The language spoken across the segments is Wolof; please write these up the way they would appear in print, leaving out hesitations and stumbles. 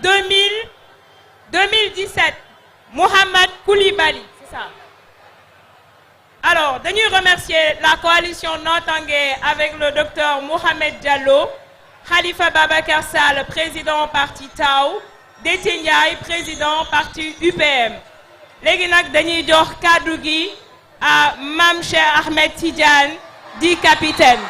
2017, Mohamed Koulibaly, c'est ça. Alors, dañuy remercier la coalition Nottangué avec le docteur Mohamed Diallo, Khalifa Babacar Sall, président parti Taw, Déthié Ndiaye, président parti UPM. Léegi nag dañuy jox kàddu gi à Mame Cheikh Ahmed Tidiane di capitaine.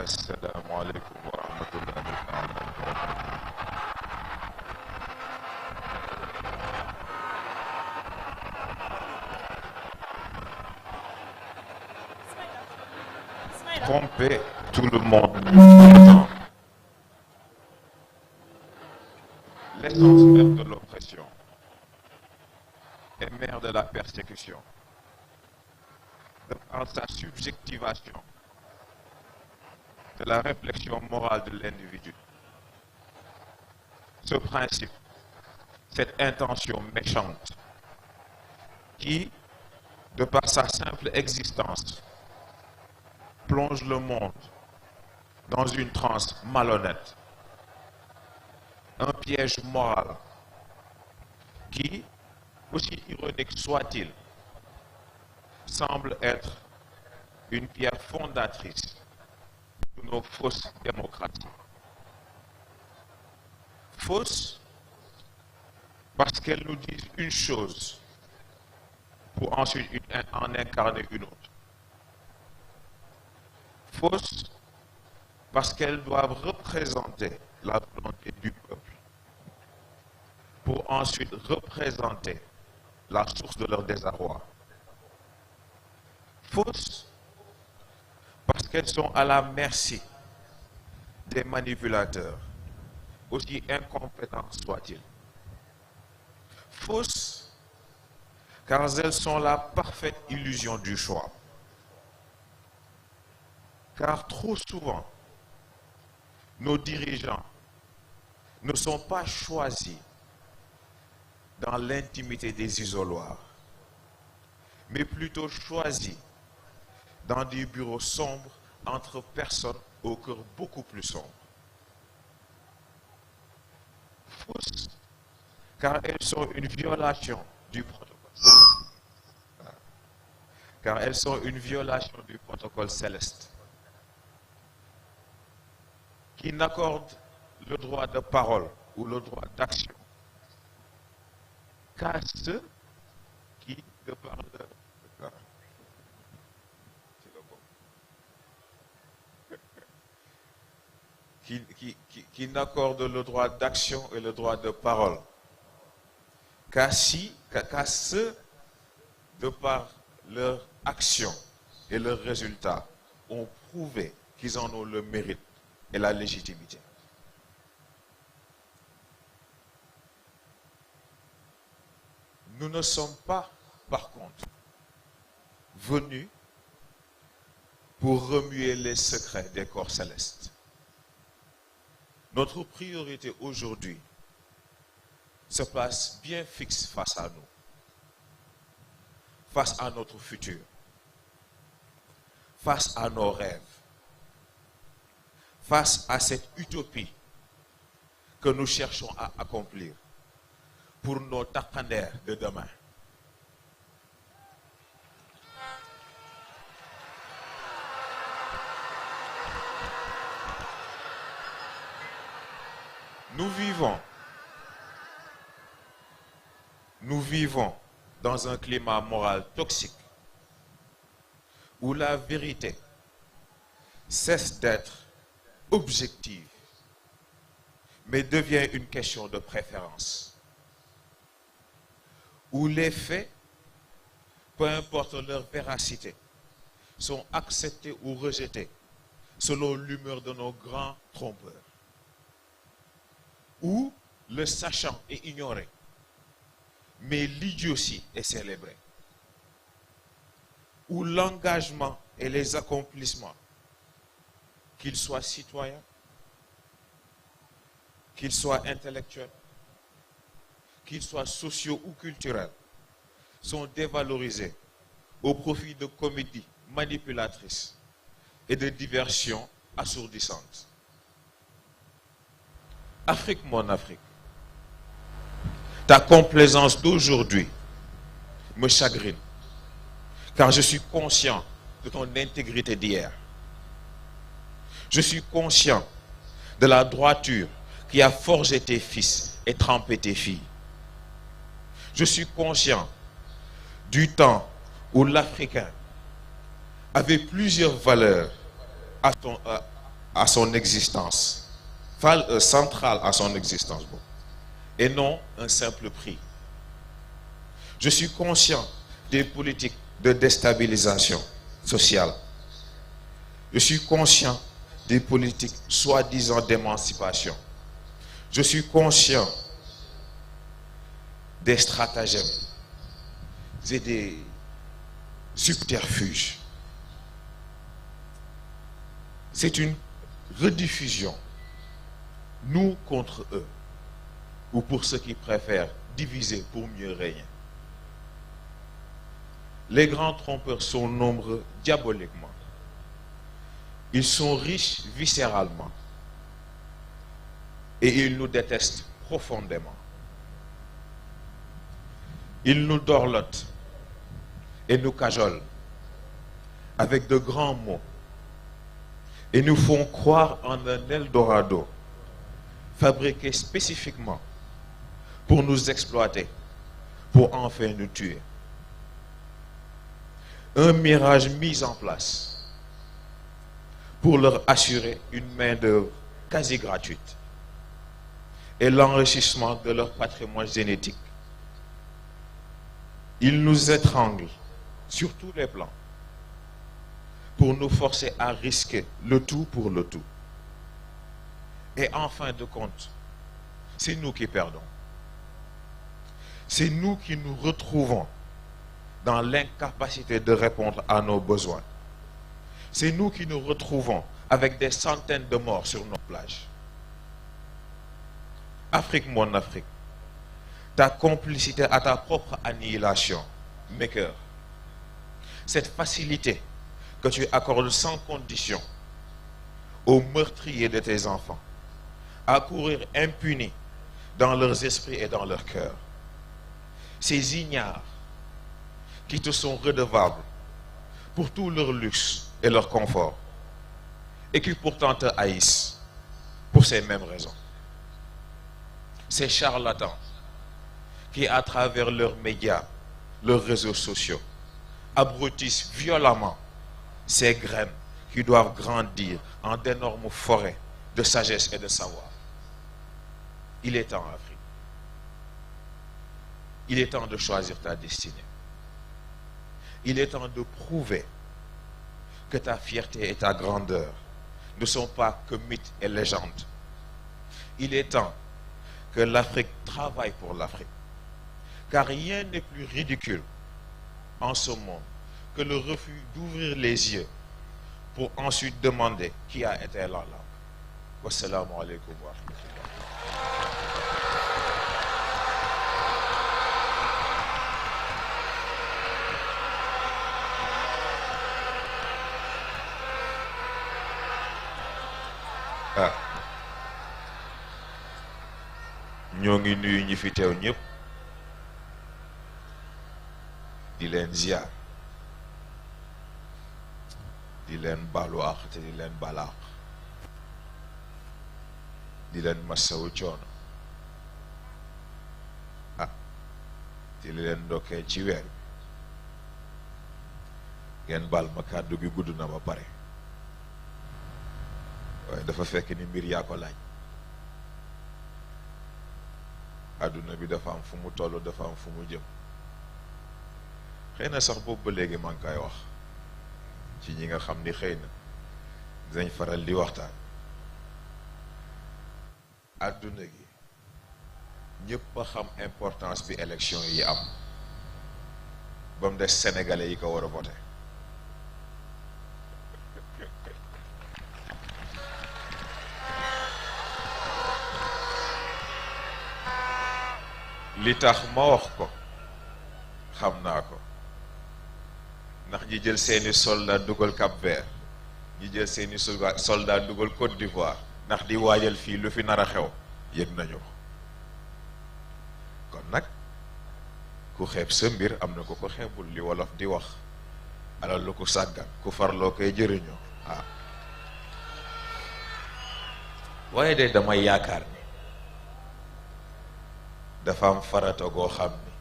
السلام عليكم ورحمة الله تعالى وبركاته. Tromper tout le monde. L'essence même de l'oppression est mère de la persécution. De par sa subjectivation de la réflexion morale de l'individu. Ce principe, cette intention méchante qui, de par sa simple existence, plonge le monde dans une transe malhonnête, un piège moral qui, aussi ironique soit-il, semble être une pierre fondatrice de nos fausses démocraties. Fausses parce qu'elles nous disent une chose pour ensuite en incarner une autre. Fausses parce qu'elles doivent représenter la volonté du peuple pour ensuite représenter la source de leur désarroi. Fausses parce qu'elles sont à la merci des manipulateurs, aussi incompétents soient-ils. Fausses car elles sont la parfaite illusion du choix. Car trop souvent, nos dirigeants ne sont pas choisis dans l'intimité des isoloirs, mais plutôt choisis dans des bureaux sombres entre personnes au cœur beaucoup plus sombre. Fausses, car elles sont une violation du protocole. Car elles sont une violation du protocole céleste, qui n'accorde le droit de parole ou le droit d'action qu'à ceux qui, de par leur qui n'accorde le droit d'action et le droit de parole qu'à ceux, de par leur action et leurs résultats, ont prouvé qu'ils en ont le mérite et la légitimité. Nous ne sommes pas, par contre, venus pour remuer les secrets des corps célestes. Notre priorité aujourd'hui se place bien fixe face à nous, face à notre futur, face à nos rêves, face à cette utopie que nous cherchons à accomplir pour nos takkandeer de demain. Nous vivons dans un climat moral toxique où la vérité cesse d'être objective, mais devient une question de préférence, où les faits, peu importe leur véracité, sont acceptés ou rejetés selon l'humeur de nos grands trompeurs, où le sachant est ignoré, mais l'idiotie est célébrée, où l'engagement et les accomplissements, qu'ils soient citoyens, qu'ils soient intellectuels, qu'ils soient sociaux ou culturels, sont dévalorisés au profit de comédies manipulatrices et de diversions assourdissantes. Afrique, mon Afrique, ta complaisance d'aujourd'hui me chagrine, car je suis conscient de ton intégrité d'hier. Je suis conscient de la droiture qui a forgé tes fils et trempé tes filles. Je suis conscient du temps où l'Africain avait plusieurs valeurs à son existence, centrales à son existence, et non un simple prix. Je suis conscient des politiques de déstabilisation sociale. Je suis conscient des politiques soi-disant d'émancipation. Je suis conscient des stratagèmes et des subterfuges. C'est une rediffusion, nous contre eux, ou pour ceux qui préfèrent diviser pour mieux régner. Les grands trompeurs sont nombreux diaboliquement. Ils sont riches viscéralement. Et ils nous détestent profondément. Ils nous dorlotent et nous cajolent avec de grands mots et nous font croire en un Eldorado fabriqué spécifiquement pour nous exploiter, pour enfin nous tuer. Un mirage mis en place pour leur assurer une main-d'œuvre quasi gratuite et l'enrichissement de leur patrimoine génétique. Ils nous étranglent sur tous les plans pour nous forcer à risquer le tout pour le tout. Et en fin de compte, c'est nous qui perdons. C'est nous qui nous retrouvons dans l'incapacité de répondre à nos besoins. C'est nous qui nous retrouvons avec des centaines de morts sur nos plages. Afrique, mon Afrique, ta complicité à ta propre annihilation m'écoeure. Cette facilité que tu accordes sans condition aux meurtriers de tes enfants à courir impunis dans leurs esprits et dans leurs cœurs. Ces ignares qui te sont redevables pour tout leur luxe et leur confort et qui pourtant te haïssent pour ces mêmes raisons. Ces charlatans qui, à travers leurs médias, leurs réseaux sociaux, abrutissent violemment ces graines qui doivent grandir en d'énormes forêts de sagesse et de savoir. Il est temps, Afrique. Il est temps de choisir ta destinée. Il est temps de prouver que ta fierté et ta grandeur ne sont pas que mythes et légendes. Il est temps que l'Afrique travaille pour l'Afrique. Car rien n'est plus ridicule en ce monde que le refus d'ouvrir les yeux pour ensuite demander qui a été là. Wassalamu alaikum wa rahmatullah. ñoo ngi nuyu ñi fi teew ñëpp di leen ziar di leen baalu àq te di leen baal àq di leen massawu coono di leen ndokkee ci weer bi ngeen baal ma kàddu gi gudd na ba pare waaye dafa fekk ni mbir yaa ko laaj àdduna bi dafa am fu mu toll dafa am fu mu jëm xëy na sax boobu ba léegi maa ngi koy wax ci ñi nga xam ni xëy na dinañ faral di waxtaan àdduna gi ñëpp a xam importance bi élection yi am ba mu des sénégalais yi ko war a voté li tax ma wax ko xam naa ko ndax ñi jël seeni soldat dugal Cap-Vert ñi jël seeni soldat dugal Côte d'Ivoire ndax di waajal fii lu fi nar a xew yëg nañu ko kon nag ku xeeb sa mbir am na ku ko xeebul li wolof di wax alal lu ko sàggan ku farloo koy jëriñoo waaye de damay yaakaar ni dafa am farata goo xam ni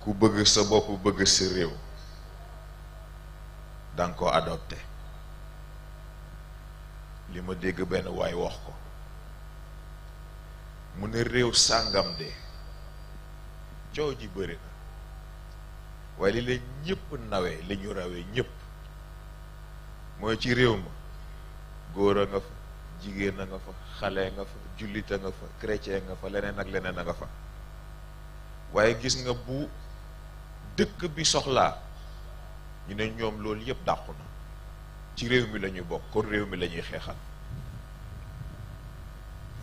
ku bëgg sa bopp bëgg sa réew danga ko adopté li ma dégg benn waay wax ko mu ne réew sàngam de coow ji bëri na waaye li la ñëpp nawee li ñu rawee ñëpp mooy ci réew ma góor a nga fa jigéen a nga fa xale nga fa jullit a nga fa chrétien nga fa leneen ak leneen a nga fa waaye gis nga bu dëkk bi soxlaa ñu ne ñoom loolu yëpp dàqu na ci réew mi la ñu bokk kon réew mi la ñuy xeexal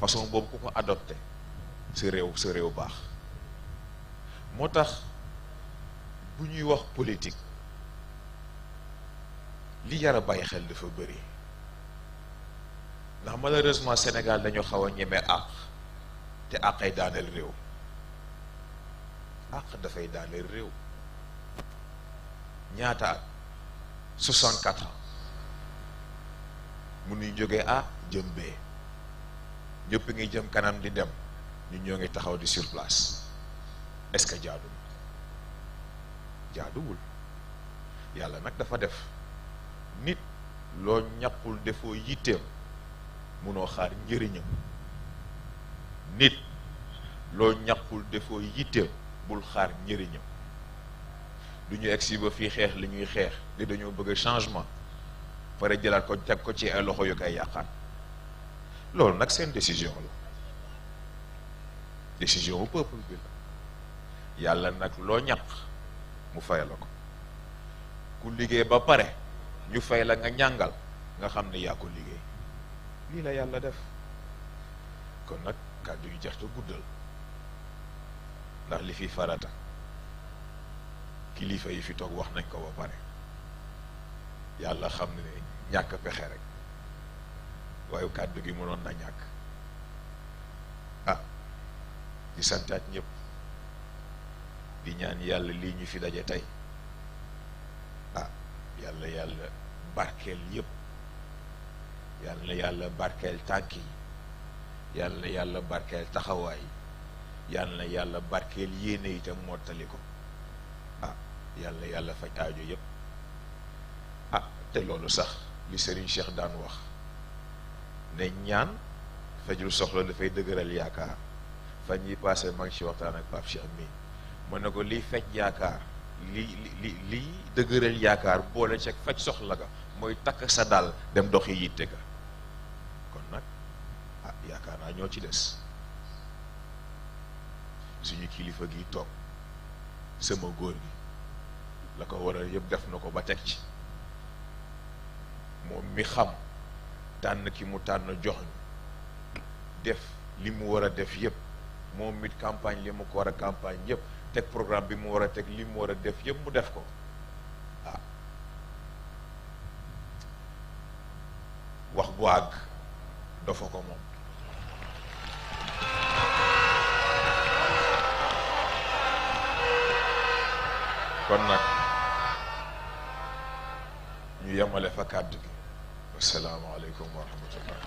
façon boobu ku ko adopté sa réew baax moo tax bu ñuy wax politique li jar a bàyyi xel dafa bëri ndax malheureusement Sénégal dañu xaw a ñeme àq te àq ay daaneel réew àq dafay daaneel réew ñaata at 64 ans mu nuy jógee A jëm B ñëpp ngi jëm kanam di dem ñu ñoo ngi taxaw di sur place est-ce que jaaduwul yàlla nag dafa def nit loo ñàkkul defoo yitteem munoo xaar njëriñam nit loo ñàkkul defoo yitteem bul xaar njëriñam du ñu egsi ba fii xeex li ñuy xeex di dañoo bëgg changement pare jëlaat ko teg ko ci ay loxo yu koy yàqaat loolu nag seen décision la décision bu peuple bi la yàlla nag loo ñàq mu fay la ko ku liggéey ba pare ñu fay la nga ñàngal nga xam ne yaa ko liggéey lii la yàlla def kon nag kàddu yu jeex te guddal ndax li fi farata kilifa yi fi toog wax nañ ko ba pare yàlla xam ne ñàkk pexe rek waaye kàddu gi mënoon na ñàkk di santaat ñëpp di ñaan yàlla lii ñu fi daje tey yàlla barkeel yëpp yàlla barkeel tànk yi yàlla barkeel taxawaay yàlla barkeel yéene itam mottali ko yàlla faj aajo yëpp te loolu sax li Serigne Cheikh daan wax ne ñaan fajul soxla dafay dëgëral yaakaar fan yi passé maa ngi ci waxtaan ak Pape Cheikh mi mën na ko liy faj yaakaar li dëgëral yaakaar boole ceeg faj soxla ga mooy takk sa dal dem doxi yitte ga kon nag yaakaar naa ñoo ci des suñu kilifa gi toog sama góor gi la ko waral yëpp def na ko ba teg ci moom mi xam tànn ki mu tànn jox ñu def li mu war a def yëpp moom mit campagne li mu ko war a campagne yëpp teg programme bi mu war a teg li mu war a def yëpp mu def ko wax bu àgg dafa ko moom kon nag ñu yemale fa kàddu gi Assalamu alaikum wa rahmatullah.